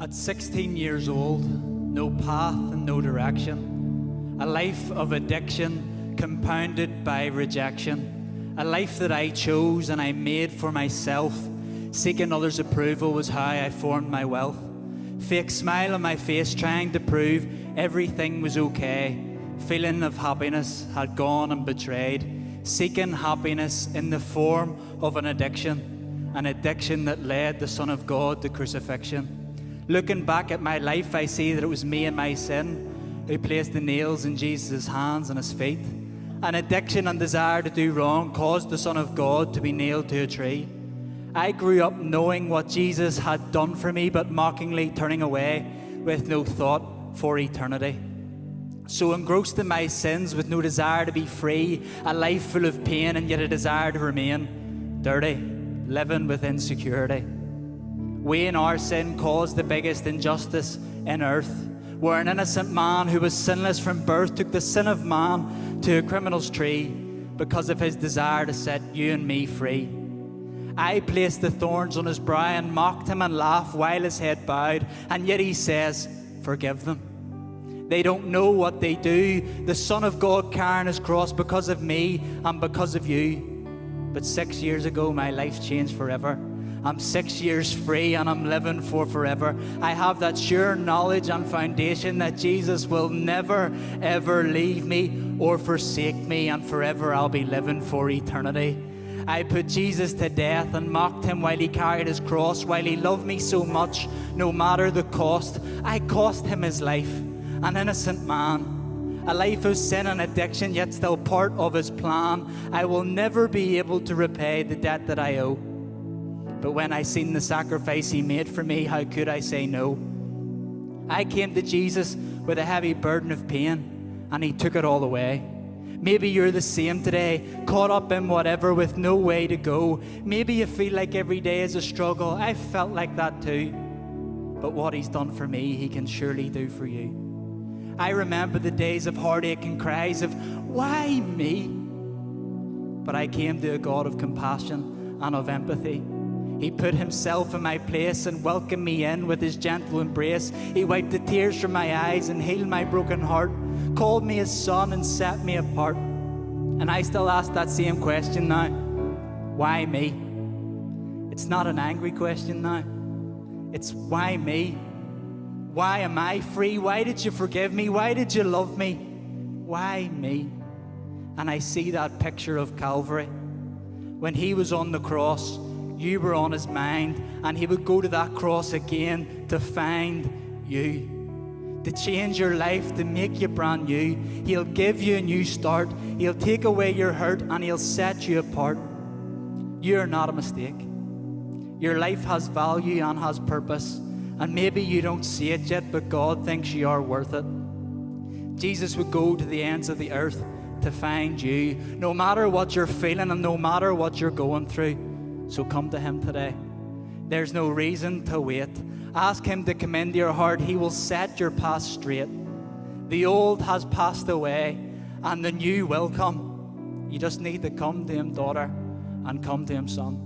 At 16 years old, no path and no direction, a life of addiction compounded by rejection, a life that I chose and I made for myself. Seeking others' approval was how I formed my wealth. Fake smile on my face trying to prove everything was okay. Feeling of happiness had gone and betrayed. Seeking happiness in the form of an addiction that led the Son of God to crucifixion. Looking back at my life, I see that it was me and my sin who placed the nails in Jesus' hands and his feet. An addiction and desire to do wrong caused the Son of God to be nailed to a tree. I grew up knowing what Jesus had done for me, but mockingly turning away with no thought for eternity. So engrossed in my sins with no desire to be free, a life full of pain and yet a desire to remain dirty, living with insecurity. We in our sin caused the biggest injustice in earth, where an innocent man who was sinless from birth took the sin of man to a criminal's tree because of his desire to set you and me free. I placed the thorns on his brow and mocked him and laughed while his head bowed, and yet he says, "Forgive them. They don't know what they do." The Son of God carrying his cross because of me and because of you. But 6 years ago, my life changed forever. I'm 6 years free and I'm living for forever. I have that sure knowledge and foundation that Jesus will never, ever leave me or forsake me, and forever I'll be living for eternity. I put Jesus to death and mocked him while he carried his cross, while he loved me so much, no matter the cost. I cost him his life, an innocent man, a life of sin and addiction, yet still part of his plan. I will never be able to repay the debt that I owe. But when I seen the sacrifice he made for me, how could I say no? I came to Jesus with a heavy burden of pain, and he took it all away. Maybe you're the same today, caught up in whatever with no way to go. Maybe you feel like every day is a struggle. I felt like that too. But what he's done for me, he can surely do for you. I remember the days of heartache and cries of, "Why me?" But I came to a God of compassion and of empathy. He put himself in my place and welcomed me in with his gentle embrace. He wiped the tears from my eyes and healed my broken heart, called me his son and set me apart. And I still ask that same question now. Why me? It's not an angry question now. It's why me? Why am I free? Why did you forgive me? Why did you love me? Why me? And I see that picture of Calvary. When he was on the cross, you were on his mind, and he would go to that cross again to find you, to change your life, to make you brand new. He'll give you a new start. He'll take away your hurt and he'll set you apart. You're not a mistake. Your life has value and has purpose, and maybe you don't see it yet, but God thinks you are worth it. Jesus would go to the ends of the earth to find you, no matter what you're feeling and no matter what you're going through. So come to him today. There's no reason to wait. Ask him to come into your heart. He will set your path straight. The old has passed away and the new will come. You just need to come to him, daughter, and come to him, son.